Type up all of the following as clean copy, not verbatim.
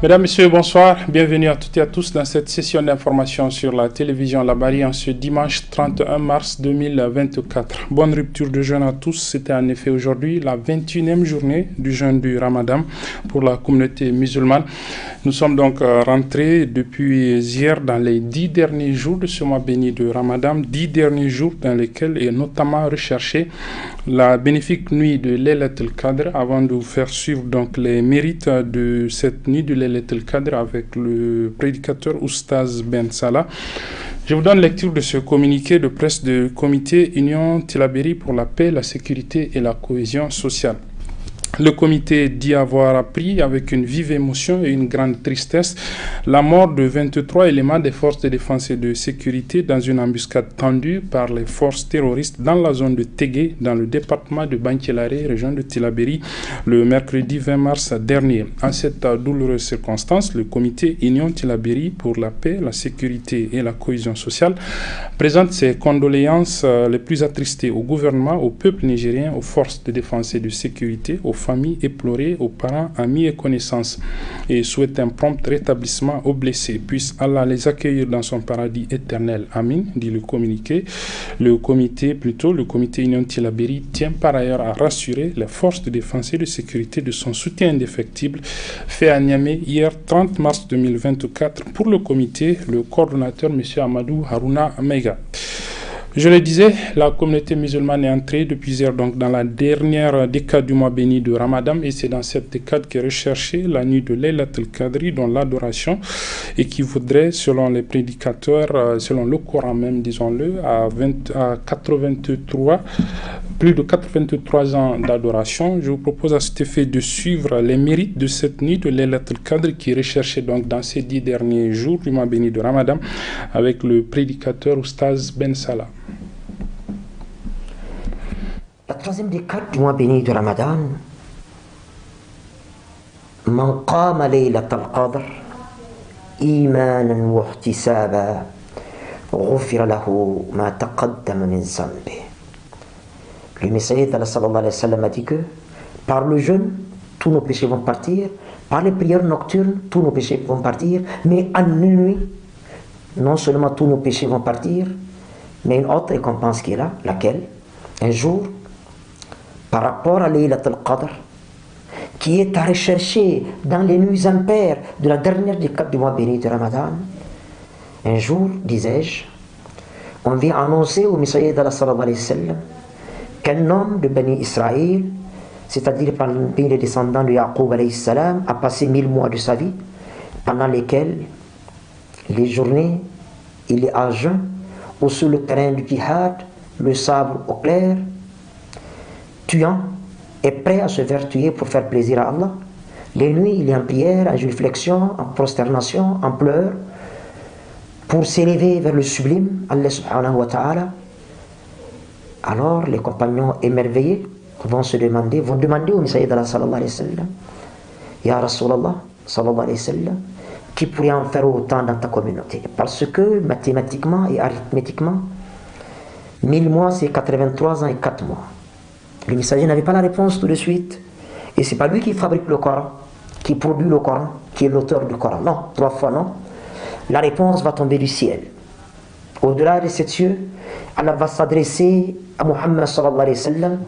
Mesdames, Messieurs, bonsoir. Bienvenue à toutes et à tous dans cette session d'information sur la télévision Labari en ce dimanche 31 mars 2024. Bonne rupture de jeûne à tous. C'était en effet aujourd'hui la 21e journée du jeûne du Ramadan pour la communauté musulmane. Nous sommes donc rentrés depuis hier dans les 10 derniers jours de ce mois béni de Ramadan, 10 derniers jours dans lesquels est notamment recherché la bénéfique nuit de Laylatul Qadr. Avant de vous faire suivre donc les mérites de cette nuit de Laylatul Qadr avec le prédicateur Oustaz Ben Salah, je vous donne lecture de ce communiqué de presse du comité Union Tillabéri pour la paix, la sécurité et la cohésion sociale. Le comité dit avoir appris avec une vive émotion et une grande tristesse la mort de 23 éléments des forces de défense et de sécurité dans une embuscade tendue par les forces terroristes dans la zone de Tégué, dans le département de Bankilare, région de Tillabéri, le mercredi 20 mars dernier. En cette douloureuse circonstance, le comité Union Tillabéri pour la paix, la sécurité et la cohésion sociale présente ses condoléances les plus attristées au gouvernement, au peuple nigérien, aux forces de défense et de sécurité, aux familles éplorées, aux parents, amis et connaissances, et souhaite un prompt rétablissement aux blessés. Puisse Allah les accueillir dans son paradis éternel. Amin, dit le communiqué. Le comité Union Tillabéri tient par ailleurs à rassurer les forces de défense et de sécurité de son soutien indéfectible fait à Niamey hier 30 mars 2024 pour le comité, le coordonnateur M. Amadou Haruna Meiga. Je le disais, la communauté musulmane est entrée depuis hier donc dans la dernière décade du mois béni de Ramadan, et c'est dans cette décade qu'est recherchée la nuit de Laylatul Qadr, dont l'adoration équivaudrait, selon les prédicateurs, selon le Coran même, disons-le, à 83, plus de 83 ans d'adoration. Je vous propose à cet effet de suivre les mérites de cette nuit de Laylatul Qadr qui est recherchée donc dans ces 10 derniers jours du mois béni de Ramadan avec le prédicateur Oustaz Ben Salah. La troisième décade du mois béni de Ramadan, Man qama laylatul qadr imanan wa ihtisaba ghufira lahu ma taqaddama min zambi. Le messager d'Allah sallallahu alayhi wa sallam a dit que par le jeûne, tous nos péchés vont partir, par les prières nocturnes, tous nos péchés vont partir, mais en une nuit, non seulement tous nos péchés vont partir, mais une autre récompense qui est là, laquelle? Un jour, par rapport à Laylatul Qadr, qui est à rechercher dans les nuits impaires de la dernière décade du mois béni de Ramadan, un jour, disais-je, on vient annoncer au messager d'Allah sallallahu alayhi wa sallam qu'un homme de Bani Israël, c'est-à-dire parmi les descendants de Yaqub alayhi salam, a passé 1000 mois de sa vie, pendant lesquels les journées, il est à jeun, ou sur le terrain du jihad, le sabre au clair, tuant et prêt à se faire tuer pour faire plaisir à Allah. Les nuits, il est en prière, en réflexion, en prosternation, en pleurs, pour s'élever vers le sublime, Allah subhanahu wa ta'ala. Alors les compagnons émerveillés vont demander au messager d'Allah sallallahu alayhi wa sallam, Ya Rasulallah sallallahu alayhi wa sallam, qui pourrait en faire autant dans ta communauté? Parce que mathématiquement et arithmétiquement, 1000 mois c'est 83 ans et 4 mois. Le messager n'avait pas la réponse tout de suite. Et c'est pas lui qui fabrique le Coran, qui produit le Coran, qui est l'auteur du Coran. Non, 3 fois non. La réponse va tomber du ciel. Au-delà de ces cieux, Allah va s'adresser à Muhammad sallallahu alayhi wa sallam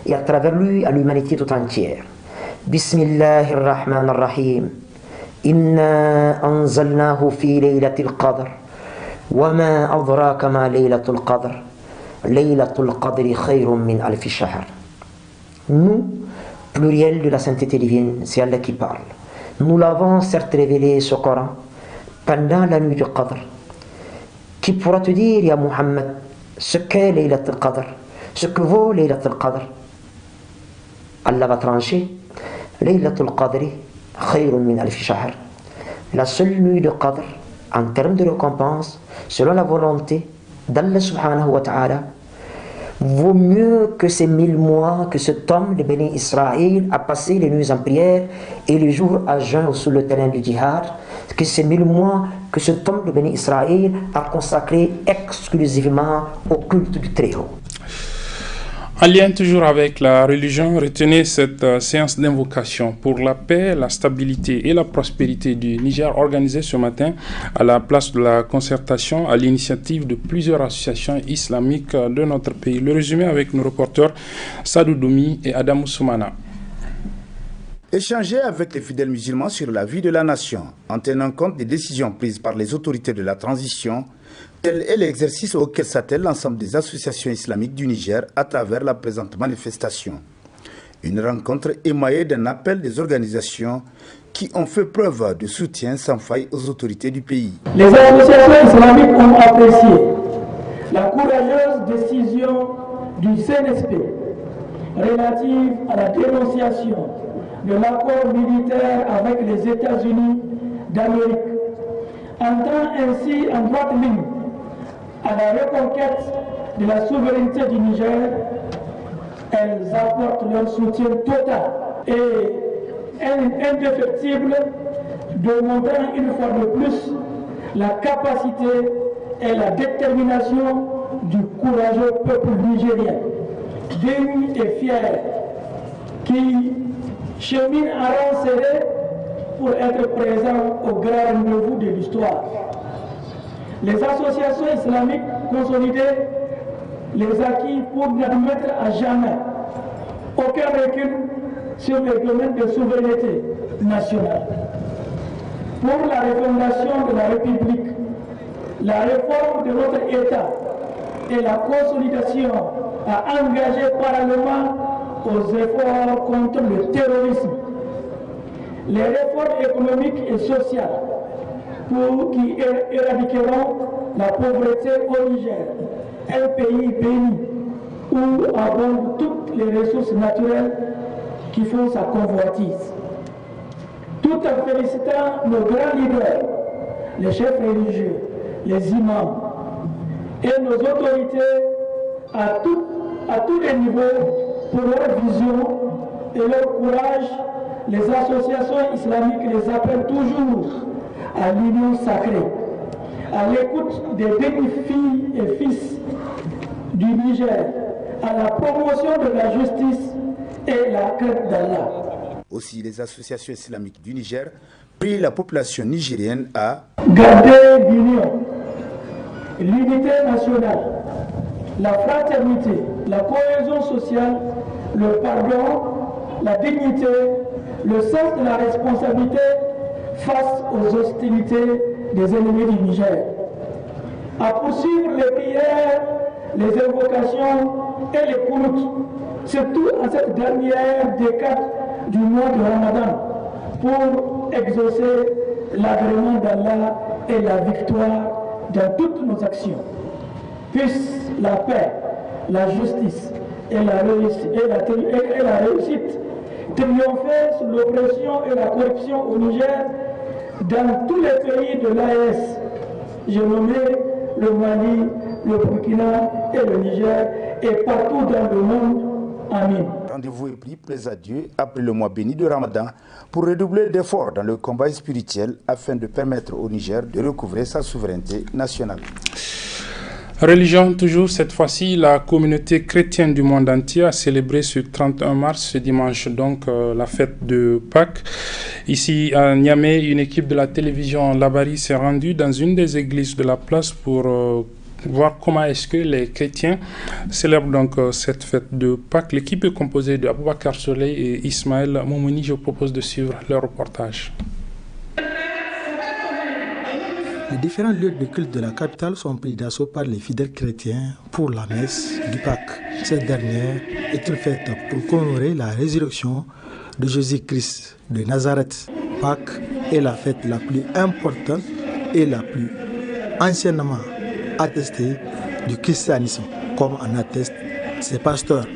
et à travers lui à l'humanité tout entière. Bismillahirrahmanirrahim. Inna anzalnahu fi laylatil qadr. Wa ma adraka ma laylatul qadr. Laylatul qadri khayrun min alfi shahr. Nous, pluriel de la sainteté divine, c'est Allah qui parle. Nous l'avons certes révélé ce Coran pendant la nuit du Qadr. Qui pourra te dire, ya Muhammad, ce qu'est Laylatul Qadr, ce que vaut Laylatul Qadr? Allah va trancher. Laylatul Qadri khayrun min alfi shahr. La seule nuit de Qadr, en termes de récompense, selon la volonté d'Allah subhanahu wa ta'ala, vaut mieux que ces 1000 mois que cet homme de Béni Israël a passé les nuits en prière et les jours à jeûn sur le terrain du djihad, que ces 1000 mois que cet homme de Béni Israël a consacré exclusivement au culte du Très-Haut. En lien toujours avec la religion, retenez cette séance d'invocation pour la paix, la stabilité et la prospérité du Niger organisée ce matin à la place de la concertation à l'initiative de plusieurs associations islamiques de notre pays. Le résumé avec nos reporters Sadou Doumi et Adam Soumana. Échanger avec les fidèles musulmans sur la vie de la nation en tenant compte des décisions prises par les autorités de la transition. Tel est l'exercice auquel s'attelle l'ensemble des associations islamiques du Niger à travers la présente manifestation. Une rencontre émaillée d'un appel des organisations qui ont fait preuve de soutien sans faille aux autorités du pays. Les associations islamiques ont apprécié la courageuse décision du CNSP relative à la dénonciation de l'accord militaire avec les États-Unis d'Amérique, entrant ainsi en droite ligne à la reconquête de la souveraineté du Niger. Elles apportent leur soutien total et indéfectible, démontrant une fois de plus la capacité et la détermination du courageux peuple nigérien, digne et fier, qui chemine à rang serré pour être présent au grand rendez-vous de l'histoire. Les associations islamiques consolidaient les acquis pour n'admettre à jamais aucun recul sur les domaines de souveraineté nationale. Pour la refondation de la République, la réforme de notre État et la consolidation à engager parallèlement aux efforts contre le terrorisme, les réformes économiques et sociales qui éradiqueront la pauvreté au Niger, un pays béni où abondent toutes les ressources naturelles qui font sa convoitise. Tout en félicitant nos grands leaders, les chefs religieux, les imams et nos autorités à tous les niveaux pour leur vision et leur courage, les associations islamiques les appellent toujours à l'union sacrée, à l'écoute des bénéfices et fils du Niger, à la promotion de la justice et la crainte d'Allah. Aussi, les associations islamiques du Niger prient la population nigérienne à garder l'union, l'unité nationale, la fraternité, la cohésion sociale, le pardon, la dignité, le sens de la responsabilité face aux hostilités des ennemis du Niger, à poursuivre les prières, les invocations et les kounoutes, surtout en cette dernière décade du mois de Ramadan, pour exaucer l'agrément d'Allah et la victoire dans toutes nos actions. Puisse la paix, la justice et la réussite triompher sur l'oppression et la corruption au Niger, dans tous les pays de l'AES. J'ai nommé le Mali, le Burkina et le Niger, et partout dans le monde. Amen. Rendez-vous est pris, plaise à Dieu, après le mois béni de Ramadan, pour redoubler d'efforts dans le combat spirituel afin de permettre au Niger de recouvrer sa souveraineté nationale. Religion toujours, cette fois-ci, la communauté chrétienne du monde entier a célébré ce 31 mars, ce dimanche, donc la fête de Pâques. Ici à Niamey, une équipe de la télévision Labari s'est rendue dans une des églises de la place pour voir comment est-ce que les chrétiens célèbrent donc cette fête de Pâques. L'équipe est composée de Aboubakar Soleil et Ismaël Momouni. Je vous propose de suivre leur reportage. Les différents lieux de culte de la capitale sont pris d'assaut par les fidèles chrétiens pour la messe du Pâques. Cette dernière est une fête pour commémorer la résurrection de Jésus-Christ de Nazareth. Pâques est la fête la plus importante et la plus anciennement attestée du christianisme, comme en attestent ses pasteurs.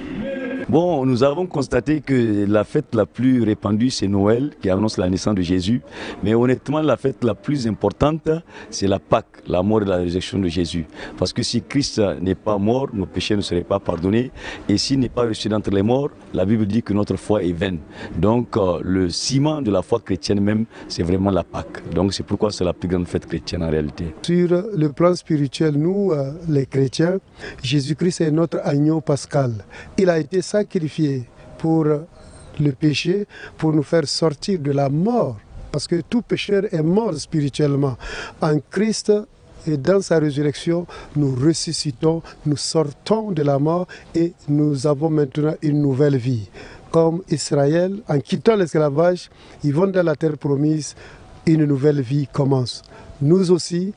Bon, nous avons constaté que la fête la plus répandue, c'est Noël, qui annonce la naissance de Jésus. Mais honnêtement, la fête la plus importante, c'est la Pâque, la mort et la résurrection de Jésus. Parce que si Christ n'est pas mort, nos péchés ne seraient pas pardonnés. Et s'il n'est pas ressuscité d'entre les morts, la Bible dit que notre foi est vaine. Donc, le ciment de la foi chrétienne même, c'est vraiment la Pâque. Donc, c'est pourquoi c'est la plus grande fête chrétienne en réalité. Sur le plan spirituel, nous, les chrétiens, Jésus-Christ est notre agneau pascal. Il a été sacrifié pour le péché, pour nous faire sortir de la mort. Parce que tout pécheur est mort spirituellement. En Christ et dans sa résurrection, nous ressuscitons, nous sortons de la mort et nous avons maintenant une nouvelle vie. Comme Israël, en quittant l'esclavage, ils vont dans la terre promise, une nouvelle vie commence. Nous aussi,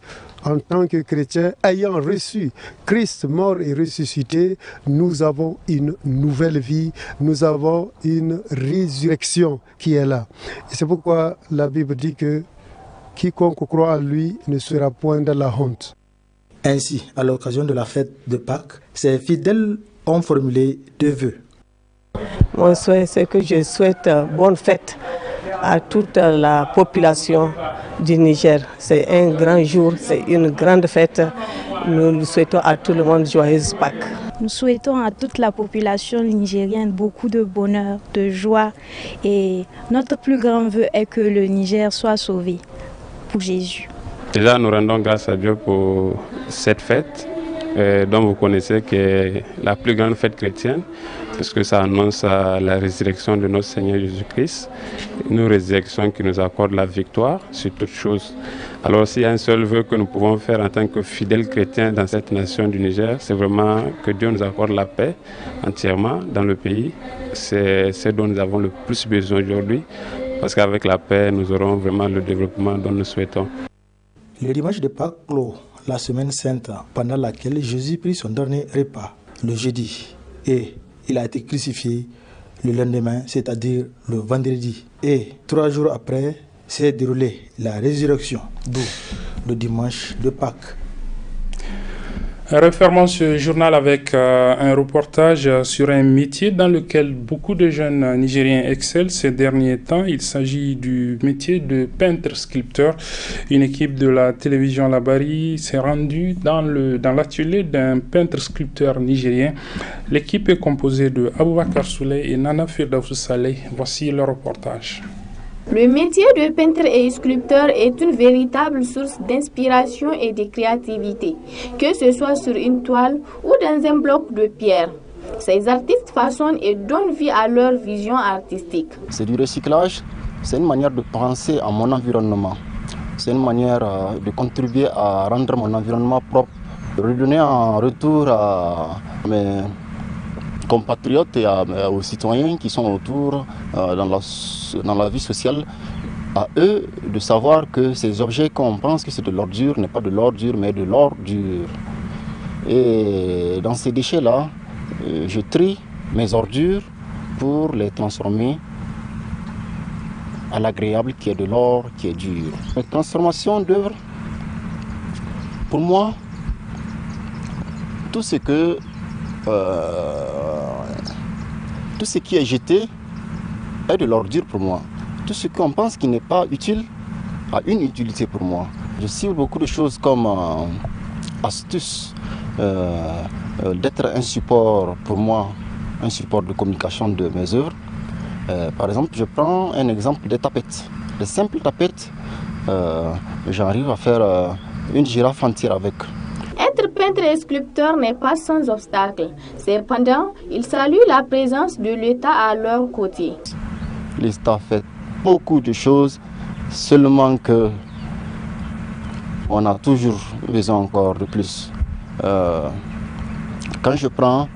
en tant que chrétiens, ayant reçu Christ mort et ressuscité, nous avons une nouvelle vie, nous avons une résurrection qui est là. Et c'est pourquoi la Bible dit que quiconque croit en lui ne sera point dans la honte. Ainsi, à l'occasion de la fête de Pâques, ces fidèles ont formulé 2 vœux. Mon souhait, c'est que je souhaite bonne fête à toute la population du Niger. C'est un grand jour, c'est une grande fête. Nous souhaitons à tout le monde joyeuse Pâques. Nous souhaitons à toute la population nigérienne beaucoup de bonheur, de joie. Et notre plus grand vœu est que le Niger soit sauvé pour Jésus. Déjà, nous rendons grâce à Dieu pour cette fête dont vous connaissez que est la plus grande fête chrétienne, parce que ça annonce la résurrection de notre Seigneur Jésus-Christ, une résurrection qui nous accorde la victoire sur toutes choses. Alors s'il y a un seul vœu que nous pouvons faire en tant que fidèles chrétiens dans cette nation du Niger, c'est vraiment que Dieu nous accorde la paix entièrement dans le pays. C'est ce dont nous avons le plus besoin aujourd'hui, parce qu'avec la paix, nous aurons vraiment le développement dont nous souhaitons. Le dimanche de Pâques clôt la semaine sainte, pendant laquelle Jésus prit son dernier repas, le jeudi, et il a été crucifié le lendemain, c'est-à-dire le vendredi. Et 3 jours après, s'est déroulée la résurrection, d'où le dimanche de Pâques. Refermons ce journal avec un reportage sur un métier dans lequel beaucoup de jeunes Nigériens excellent ces derniers temps. Il s'agit du métier de peintre-sculpteur. Une équipe de la télévision Labari s'est rendue dans l'atelier d'un peintre-sculpteur nigérien. L'équipe est composée de Aboubakar Souley et Nana Firdaussou Saleh. Voici le reportage. Le métier de peintre et sculpteur est une véritable source d'inspiration et de créativité, que ce soit sur une toile ou dans un bloc de pierre. Ces artistes façonnent et donnent vie à leur vision artistique. C'est du recyclage, c'est une manière de penser à mon environnement. C'est une manière de contribuer à rendre mon environnement propre, de redonner en retour à mes compatriotes et aux citoyens qui sont autour dans la vie sociale, à eux de savoir que ces objets qu'on pense que c'est de l'ordure n'est pas de l'ordure mais de l'ordure. Et dans ces déchets-là, je trie mes ordures pour les transformer à l'agréable qui est de l'or, qui est dur. La transformation d'œuvres, pour moi, tout ce qui est jeté est de l'ordure pour moi. Tout ce qu'on pense qui n'est pas utile a une utilité pour moi. Je cible beaucoup de choses comme astuce d'être un support pour moi, un support de communication de mes œuvres. Par exemple, je prends un exemple des tapettes. De simples tapettes, j'arrive à faire une girafe entière avec. Être peintre et sculpteur n'est pas sans obstacle. Cependant, ils saluent la présence de l'État à leur côté. L'État fait beaucoup de choses, seulement que on a toujours besoin encore de plus. Quand je prends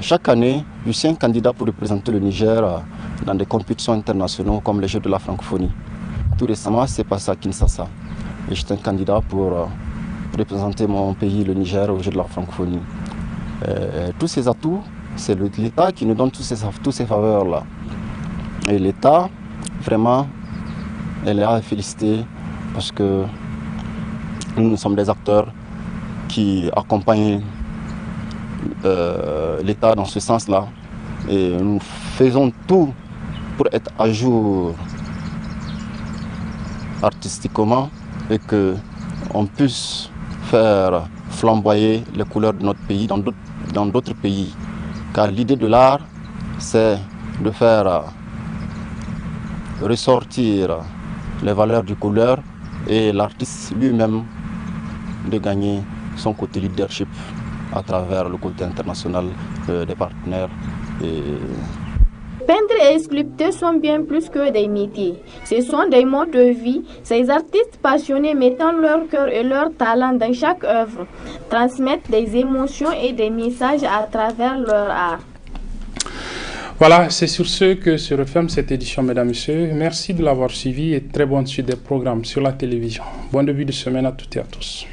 chaque année, je suis un candidat pour représenter le Niger dans des compétitions internationales comme les Jeux de la francophonie. Tout récemment, c'est passé à Kinshasa. Et j'étais un candidat pour représenter mon pays, le Niger, au Jeux de la francophonie. Tous ces atouts, c'est l'État qui nous donne tous ces faveurs-là. Et l'État, vraiment, elle est à féliciter parce que nous sommes des acteurs qui accompagnent l'État dans ce sens-là. Et nous faisons tout pour être à jour artistiquement et qu'on puisse faire flamboyer les couleurs de notre pays dans d'autres pays. Car l'idée de l'art, c'est de faire ressortir les valeurs du couleur et l'artiste lui-même de gagner son côté leadership à travers le côté international des partenaires. Peintres et sculpteurs sont bien plus que des métiers. Ce sont des modes de vie. Ces artistes passionnés mettant leur cœur et leur talent dans chaque œuvre transmettent des émotions et des messages à travers leur art. Voilà, c'est sur ce que se referme cette édition, mesdames et messieurs. Merci de l'avoir suivi et très bonne suite des programmes sur la télévision. Bon début de semaine à toutes et à tous.